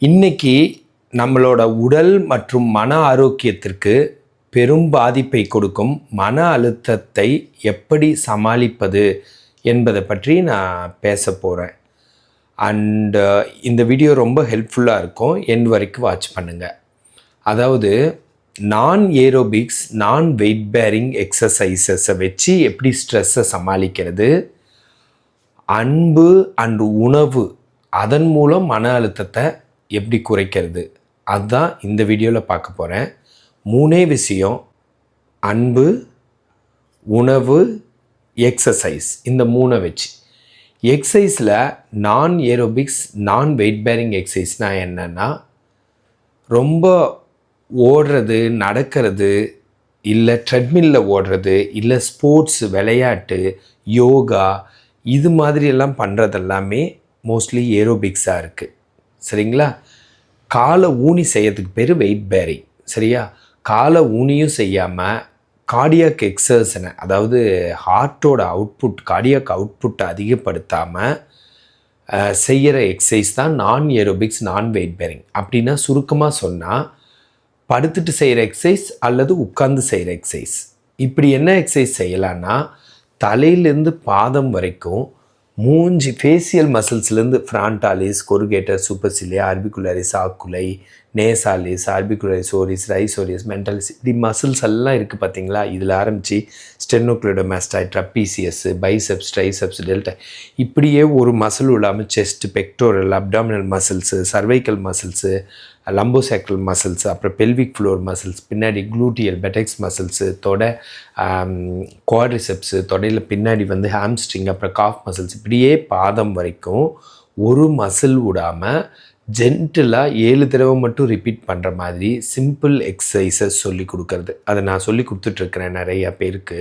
இன்னைக்கு நம்மளோட உடல் மற்றும் மன ஆரோக்கியத்திற்கு பெரும் பாதிப்பை கொடுக்கும் மன அழுத்தத்தை எப்படி சமாளிப்பது என்பதை பற்றி நான் பேச போகிறேன். அண்டு இந்த வீடியோ ரொம்ப ஹெல்ப்ஃபுல்லாக இருக்கும். எண்ட் வரைக்கும் வாட்ச் பண்ணுங்கள். அதாவது நான் ஏரோபிக்ஸ் நான் வெயிட் பேரிங் எக்ஸசைசஸை வச்சு எப்படி ஸ்ட்ரெஸ்ஸை சமாளிக்கிறது, அன்பு அண்டு உணவு அதன் மூலம் மன அழுத்தத்தை எப்படி குறைக்கிறது, அதுதான் இந்த வீடியோவில் பார்க்க போகிறேன். 3 விஷயம்: அன்பு, உணவு, எக்ஸசைஸ். இந்த 3 வச்சு எக்ஸசைஸில் நான் ஏரோபிக்ஸ் நான் வெயிட் பேரிங் எக்ஸசைஸ்னால் என்னென்னா, ரொம்ப ஓடுறது, நடக்கிறது, இல்லை ட்ரெட்மில்லில் ஓடுறது, இல்லை ஸ்போர்ட்ஸ் விளையாட்டு, யோகா, இது மாதிரியெல்லாம் பண்ணுறதெல்லாமே மோஸ்ட்லி ஏரோபிக்ஸாக இருக்குது. சரிங்களா? காலை ஊனி செய்யறதுக்கு பேர் வெயிட் பேரிங். சரியா? காலை ஊனியும் செய்யாமல் கார்டியாக் எக்ஸர்சனை, அதாவது ஹார்ட்டோட அவுட்புட், கார்டியாக் அவுட்புட்டை அதிகப்படுத்தாமல் செய்கிற எக்ஸசைஸ் தான் நான் ஏரோபிக்ஸ் நான் வெயிட் பேரிங். அப்படின்னா சுருக்கமாக சொன்னால், படுத்துட்டு செய்கிற எக்ஸசைஸ் அல்லது உட்கார்ந்து செய்கிற எக்ஸசைஸ். இப்படி என்ன எக்ஸசைஸ் செய்யலான்னா, தலையிலேருந்து பாதம் வரைக்கும் மூஞ்சி ஃபேஷியல் மசில்ஸ்லேருந்து frontalis, corrugator, supercilia, orbicularis, oculi, nasalis, orbicularis, oris, risorius, mentalis, இப்படி மசில்ஸ் எல்லாம் இருக்குது பார்த்தீங்களா? இதில் ஆரம்பித்து sternocleidomastoid, trapezius, biceps, triceps, delta, இப்படியே ஒரு மசில் இல்லாமல் chest, pectoral, abdominal muscles, cervical muscles, lumbosacral muscles, அப்புறம் பெல்விக் ஃப்ளோர் மசில்ஸ், பின்னாடி க்ளூட்டியல், பெட்டெக்ஸ் மசில்ஸு, தொடை, குவாட்ரிசெப்ஸு, தொடையில் பின்னாடி வந்து ஹாம்ஸ்ட்ரிங், அப்புறம் காஃப் மசில்ஸ், இப்படியே பாதம் வரைக்கும் ஒரு மசில் விடாமல் ஜென்டிலாக 7 தடவை மட்டும் ரிப்பீட் பண்ணுற மாதிரி சிம்பிள் எக்ஸசைசஸ் சொல்லி கொடுக்கறது. அதை நான் சொல்லி கொடுத்துட்ருக்கிறேன் நிறையா பேருக்கு.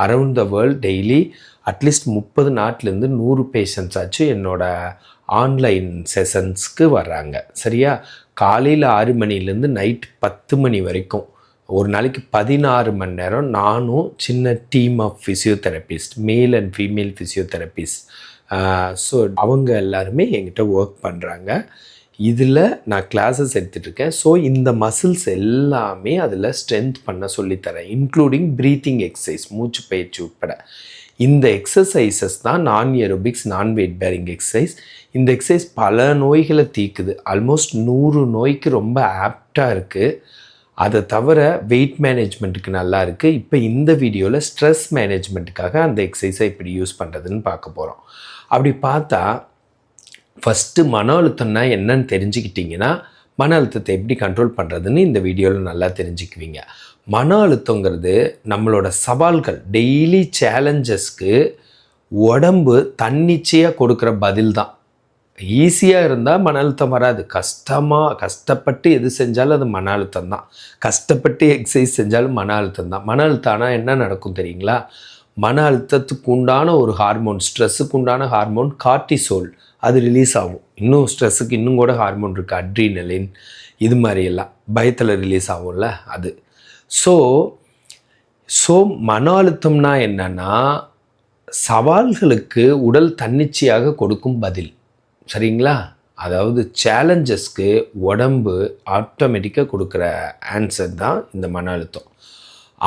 Around the world daily at least 30 நாட்டிலேருந்து 100 பேஷண்ட்ஸ் ஆச்சு என்னோடய ஆன்லைன் செஷன்ஸ்க்கு வர்றாங்க. சரியா? காலையில் 6 மணிலேருந்து நைட் 10 மணி வரைக்கும் ஒரு நாளைக்கு 16 மணி நேரம் நானும் சின்ன team of physiotherapist, male and female physiotherapist, so அவங்க எல்லாருமே என்கிட்ட ஒர்க் பண்ணுறாங்க. இதில் நான் கிளாஸஸ் எடுத்துகிட்ருக்கேன். ஸோ இந்த மசில்ஸ் எல்லாமே அதில் ஸ்ட்ரென்த் பண்ண சொல்லித்தரேன், இன்க்ளூடிங் ப்ரீத்திங் எக்ஸசைஸ், மூச்சு பயிற்சி உட்பட. இந்த எக்ஸசைசஸ் தான் நான் ஏரோபிக்ஸ் நான் வெயிட் பேரிங் எக்ஸசைஸ். இந்த எக்ஸசைஸ் பல நோய்களை தீக்குது. ஆல்மோஸ்ட் 100 நோய்க்கு ரொம்ப ஆப்டாக இருக்குது. அதை தவிர வெயிட் மேனேஜ்மெண்ட்டுக்கு நல்லா இருக்குது. இப்போ இந்த வீடியோவில் ஸ்ட்ரெஸ் மேனேஜ்மெண்ட்டுக்காக அந்த எக்ஸசைஸை எப்படி யூஸ் பண்ணுறதுன்னு பார்க்க போகிறோம். அப்படி பார்த்தா ஃபஸ்ட்டு மன அழுத்தம்னா என்னன்னு தெரிஞ்சுக்கிட்டிங்கன்னா, மன அழுத்தத்தை எப்படி கண்ட்ரோல் பண்ணுறதுன்னு இந்த வீடியோவில் நல்லா தெரிஞ்சுக்குவீங்க. மன அழுத்தங்கிறது நம்மளோட சவால்கள், டெய்லி சேலஞ்சஸ்க்கு உடம்பு தன்னிச்சையாக கொடுக்குற பதில் தான். ஈஸியாக இருந்தால் மன அழுத்தம் வராது. கஷ்டப்பட்டு எது செஞ்சாலும் அது மன அழுத்தம் தான். கஷ்டப்பட்டு எக்ஸசைஸ் செஞ்சாலும் மன அழுத்தம் தான். மன அழுத்தம் ஆனால் என்ன நடக்கும் தெரியுங்களா? மன அழுத்தத்துக்கு உண்டான ஒரு ஹார்மோன், ஸ்ட்ரெஸ்ஸுக்கு உண்டான ஹார்மோன் கார்டிசோல், அது ரிலீஸ் ஆகும். இன்னும் ஸ்ட்ரெஸ்ஸுக்கு இன்னும் கூட ஹார்மோன் இருக்குது, அட்ரினலின், இது மாதிரியெல்லாம் பயத்தில் ரிலீஸ் ஆகும்ல அது. ஸோ மன அழுத்தம்னா என்னன்னா, சவால்களுக்கு உடல் தன்னிச்சையாக கொடுக்கும் பதில். சரிங்களா? அதாவது சேலஞ்சஸ்க்கு உடம்பு ஆட்டோமேட்டிக்காக கொடுக்குற ஆன்சர் தான் இந்த மன அழுத்தம்.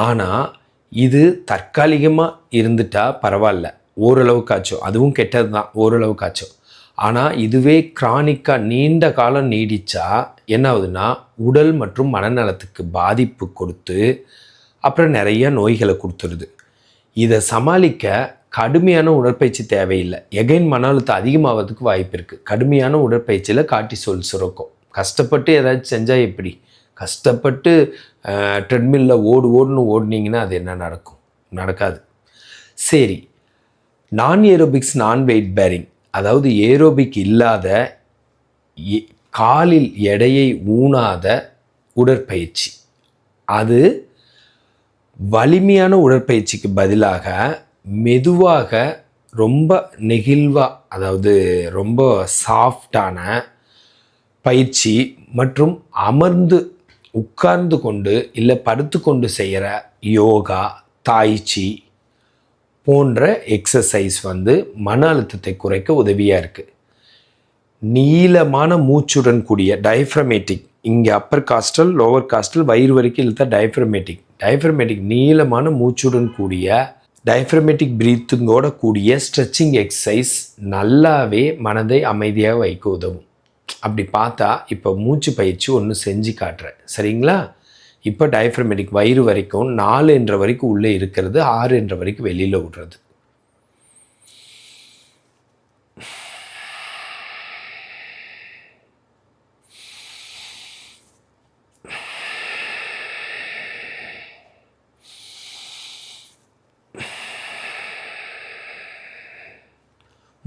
ஆனால் இது தற்காலிகமாக இருந்துட்டால் பரவாயில்ல, ஓரளவுக்காச்சும், அதுவும் கெட்டது தான், ஓரளவுக்காச்சும். ஆனால் இதுவே கிரானிக்காக நீண்ட காலம் நீடித்தா என்ன ஆகுதுன்னா, உடல் மற்றும் மனநலத்துக்கு பாதிப்பு கொடுத்து அப்புறம் நிறைய நோய்களை கொடுத்துருது. இதை சமாளிக்க கடுமையான உடற்பயிற்சி தேவையில்லை. எகைன் மன அழுத்தம் அதிகமாகிறதுக்கு வாய்ப்பு இருக்குது. கடுமையான உடற்பயிற்சியில் கார்டிசோல் சுரக்கும். கஷ்டப்பட்டு ஏதாச்சும் செஞ்சால் எப்படி? கஷ்டப்பட்டு ட்ரெட்மில்லில் ஓடுன்னு ஓடுனீங்கன்னா அது என்ன நடக்கும்? நடக்காது. சரி, நான் ஏரோபிக்ஸ் நான் வெயிட் பேரிங், அதாவது ஏரோபிக் இல்லாத, காலில் எடையை ஊனாத உடற்பயிற்சி, அது வலிமையான உடற்பயிற்சிக்கு பதிலாக மெதுவாக, ரொம்ப நெகிழ்வாக, அதாவது ரொம்ப சாஃப்டான பயிற்சி மற்றும் அமர்ந்து உட்கார்ந்து கொண்டு இல்லை படுத்து கொண்டு செய்கிற யோகா, தாய்ச்சி போன்ற எக்ஸசைஸ் வந்து மன அழுத்தத்தை குறைக்க உதவியாக இருக்குது. நீளமான மூச்சுடன் கூடிய டயஃப்ரமேட்டிக், இங்கே அப்பர் காஸ்டல் லோவர் காஸ்டல் வயிறு வரைக்கும் இழுத்தா டயஃப்ரமேட்டிக் நீளமான மூச்சுடன் கூடிய டயஃப்ரமேட்டிக் பிரீத்திங்கோட கூடிய ஸ்ட்ரெச்சிங் எக்ஸசைஸ் நல்லாவே மனதை அமைதியாக வைக்க உதவும். அப்படி பார்த்தா இப்போ மூச்சு பயிற்சி ஒன்று செஞ்சு காட்டுறேன், சரிங்களா? இப்போ டயஃப்ரமேட்டிக் வயிறு வரைக்கும் 4 என்ற வரைக்கும் உள்ளே இருக்கிறது, 6 என்ற வரைக்கும் வெளியில் விடுறது.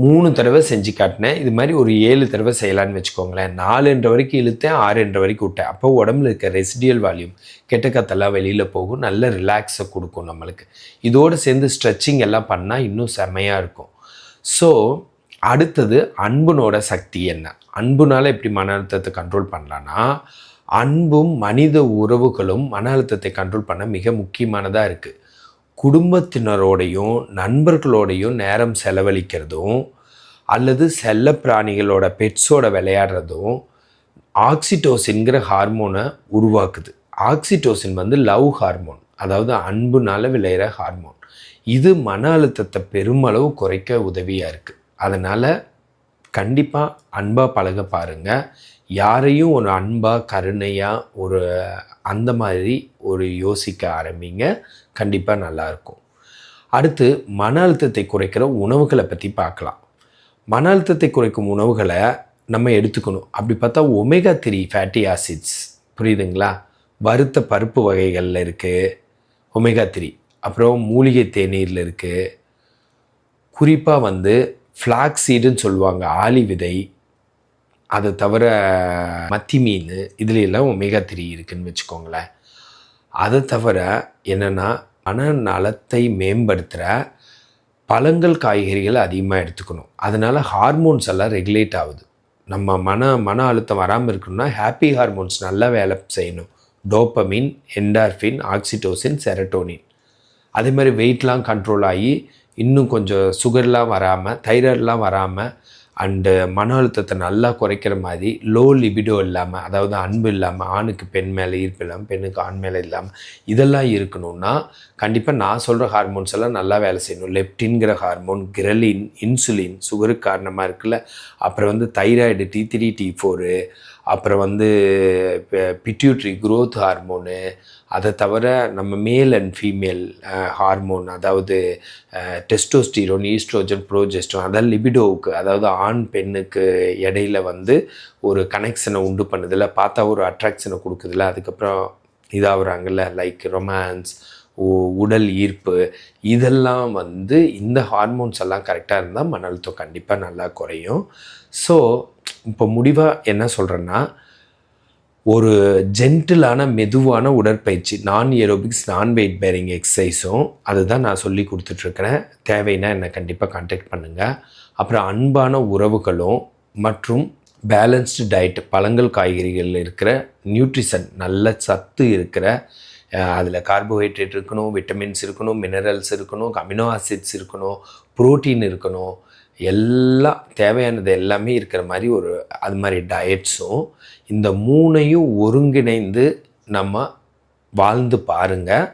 மூணு தடவை செஞ்சு காட்டினேன். இது மாதிரி ஒரு 7 தடவை செய்யலான்னு வச்சுக்கோங்களேன். 4 என்ற வரைக்கும் இழுத்தேன், 6 என்ற வரைக்கும் விட்டேன். அப்போ உடம்புல இருக்க ரெசிடியல் வால்யூம், கெட்ட காத்தெல்லாம் வெளியில் போகும், நல்ல ரிலாக்ஸை கொடுக்கும் நம்மளுக்கு. இதோடு சேர்ந்து ஸ்ட்ரெச்சிங் எல்லாம் பண்ணால் இன்னும் செம்மையாக இருக்கும். ஸோ அடுத்தது அன்புனோட சக்தி என்ன? அன்புனால் எப்படி மன அழுத்தத்தை கண்ட்ரோல் பண்ணலான்னா, அன்பும் மனித உறவுகளும் மன அழுத்தத்தை கண்ட்ரோல் பண்ண மிக முக்கியமானதாக இருக்குது. குடும்பத்தினரோடையும் நண்பர்களோடையும் நேரம் செலவழிக்கிறதும் அல்லது செல்ல பிராணிகளோட பெட்ஸோட விளையாடுறதும் ஆக்சிடோசின்கிற ஹார்மோனை உருவாக்குது. ஆக்சிடோசின் வந்து லவ் ஹார்மோன், அதாவது அன்புனால விளையிற ஹார்மோன். இது மன அழுத்தத்தை பெருமளவு குறைக்க உதவியாக இருக்குது. அதனால் கண்டிப்பாக அன்பாக பழக பாருங்கள். யாரையும் ஒரு அன்பாக கருணையாக ஒரு அந்த மாதிரி ஒரு யோசிக்க ஆரம்பிங்க, கண்டிப்பாக நல்லாயிருக்கும். அடுத்து மன அழுத்தத்தை குறைக்கிற உணவுகளை பற்றி பார்க்கலாம். மன அழுத்தத்தை குறைக்கும் உணவுகளை நம்ம எடுத்துக்கணும். அப்படி பார்த்தா ஒமேகா 3 ஃபேட்டி ஆசிட்ஸ், புரியுதுங்களா? வறுத்த பருப்பு வகைகளில் இருக்குது ஒமேகா 3. அப்புறம் மூலிகை தேநீரில் இருக்குது. குறிப்பாக வந்து ஃப்ளாக்ஸ் சீடுன்னு சொல்லுவாங்க, ஆளி விதை. அதை தவிர மத்தி மீன், இதுலாம் ஒமேகா 3 இருக்குதுன்னு வச்சுக்கோங்களேன். அதை தவிர என்னென்னா மனநலத்தை மேம்படுத்துகிற பழங்கள் காய்கறிகள் அதிகமாக எடுத்துக்கணும். அதனால் ஹார்மோன்ஸ் எல்லாம் ரெகுலேட் ஆகுது. நம்ம மன அழுத்தம் வராமல் இருக்கணும்னா ஹாப்பி ஹார்மோன்ஸ் நல்லா வேலை செய்யணும். டோப்பமின், என்டார்ஃபின், ஆக்சிடோசின், செரட்டோனின். அதே மாதிரி வெயிட்லாம் கண்ட்ரோல் ஆகி இன்னும் கொஞ்சம் சுகர்லாம் வராமல், தைராய்டெலாம் வராமல், அண்டு மன அழுத்தத்தை நல்லா குறைக்கிற மாதிரி லோ லிபிடோ இல்லாமல், அதாவது அன்பு இல்லாமல், ஆணுக்கு பெண் மேலே ஈர்ப்பு இல்லாமல், பெண்ணுக்கு ஆண் மேலே இல்லாமல், இதெல்லாம் இருக்கணும்னா கண்டிப்பாக நான் சொல்கிற ஹார்மோன்ஸ் எல்லாம் நல்லா வேலை செய்யணும். லெப்டின்கிற ஹார்மோன், கிரலின், இன்சுலின் சுகருக்கு காரணமாக இருக்குல்ல. அப்புறம் வந்து தைராய்டு, T3, T4, அப்புறம் வந்து பிட்யூட்ரி க்ரோத் ஹார்மோனு. அதை தவிர நம்ம மேல் அண்ட் ஃபீமேல் ஹார்மோன், அதாவது டெஸ்டோஸ்டிரோன், ஈஸ்ட்ரோஜன், ப்ரோஜெஸ்ட்ரோன், அதாவது லிபிடோவுக்கு, அதாவது ஆண் பெண்ணுக்கு இடையில வந்து ஒரு கனெக்ஷனை உண்டு பண்ணுதில்ல, பார்த்தா ஒரு அட்ராக்ஷனை கொடுக்குதில்ல, அதுக்கப்புறம் இதாகிறாங்கல்ல, லைக் ரொமான்ஸ், உடல் ஈர்ப்பு, இதெல்லாம் வந்து இந்த ஹார்மோன்ஸ் எல்லாம் கரெக்டாக இருந்தால் மன அழுத்தம் கண்டிப்பாக நல்லா குறையும். ஸோ இப்போ முடிவாக என்ன சொல்கிறேன்னா, ஒரு ஜென்டிலான மெதுவான உடற்பயிற்சி, நான் ஏரோபிக்ஸ், நான் வெயிட் பேரிங் எக்ஸசைஸும் அதுதான் நான் சொல்லி கொடுத்துட்ருக்கிறேன். தேவைன்னா என்னை கண்டிப்பாக கான்டாக்ட் பண்ணுங்கள். அப்புறம் அன்பான உறவுகளும் மற்றும் பேலன்ஸ்டு டயட், பழங்கள் காய்கறிகளில் இருக்கிற நியூட்ரிஷன், நல்ல சத்து இருக்கிற, அதில் கார்போஹைட்ரேட் இருக்கணும், விட்டமின்ஸ் இருக்கணும், மினரல்ஸ் இருக்கணும், அமினோ ஆசிட்ஸ் இருக்கணும், புரோட்டீன் இருக்கணும், எல்லாம் தேவையானது எல்லாமே இருக்கிற மாதிரி ஒரு அது மாதிரி டயட்ஸும், இந்த 3ஐயும் ஒருங்கிணைந்து நம்ம வாழ்ந்து பாருங்கள்.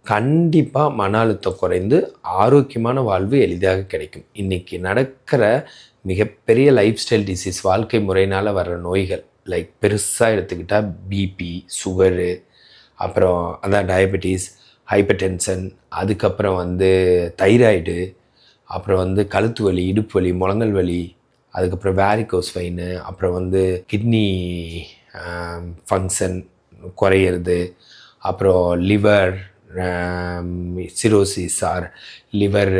கண்டிப்பாக மன அழுத்தம் குறைந்து ஆரோக்கியமான வாழ்வு எளிதாக கிடைக்கும். இன்றைக்கி நடக்கிற மிகப்பெரிய லைஃப் ஸ்டைல் டிசீஸ், வாழ்க்கை முறையினால் வர்ற நோய்கள், லைக் பெருசாக எடுத்துக்கிட்டால் பிபி, சுகரு, அப்புறம் அதான் டயபெட்டிஸ், ஹைப்பர் டென்ஷன், அதுக்கப்புறம் வந்து தைராய்டு, அப்புறம் வந்து கழுத்து வலி, இடுப்பு வலி, முழங்கல் வலி, அதுக்கப்புறம் வேரிகோஸ் வெயின், அப்புறம் வந்து கிட்னி ஃபங்க்ஷன் குறையிறது, அப்புறம் liver cirrhosis or liver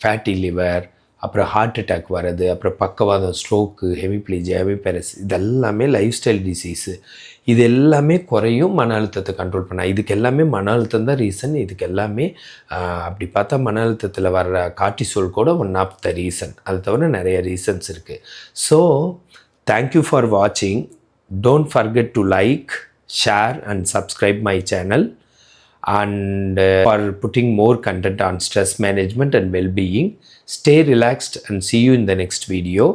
fatty liver, அப்புறம் ஹார்ட் அட்டாக் வர்றது, அப்புறம் பக்கவாதம், ஸ்ட்ரோக்கு, ஹெமிப்ளீஜியா, ஹெமிபெரஸ், இதெல்லாமே லைஃப் ஸ்டைல் டிசீஸு. இது எல்லாமே குறையும் மன அழுத்தத்தை கண்ட்ரோல் பண்ண. இதுக்கு எல்லாமே மன அழுத்தம் தான் ரீசன். இதுக்கு எல்லாமே அப்படி பார்த்தா மன அழுத்தத்தில் வர்ற கார்டிசோல் கூட ஒன் ஆஃப் த ரீசன். அது தவிர நிறைய ரீசன்ஸ் இருக்குது. ஸோ தேங்க்யூ ஃபார் வாட்சிங். Don't forget to like, share and subscribe my channel, and for putting more content on stress management and well-being. Stay relaxed and see you in the next video.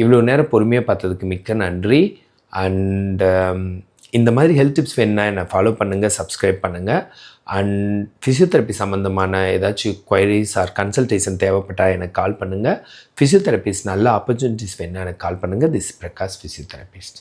இவ்வளோ நேரம் பொறுமையாக பார்த்ததுக்கு மிக்க நன்றி. And இந்த மாதிரி health tips வேணுன்னா என்னை ஃபாலோ பண்ணுங்கள், சப்ஸ்கிரைப் பண்ணுங்கள். அண்ட் ஃபிசியோதெரப்பி சம்மந்தமான ஏதாச்சும் குவைரிஸ் ஆர் கன்சல்டேஷன் தேவைப்பட்டால் எனக்கு கால் பண்ணுங்கள். ஃபிசியோதெரபிஸ்ட் நல்ல ஆப்பர்ச்சுனிட்டிஸ் வேணுன்னா எனக்கு கால் பண்ணுங்கள். This Prakash physiotherapist.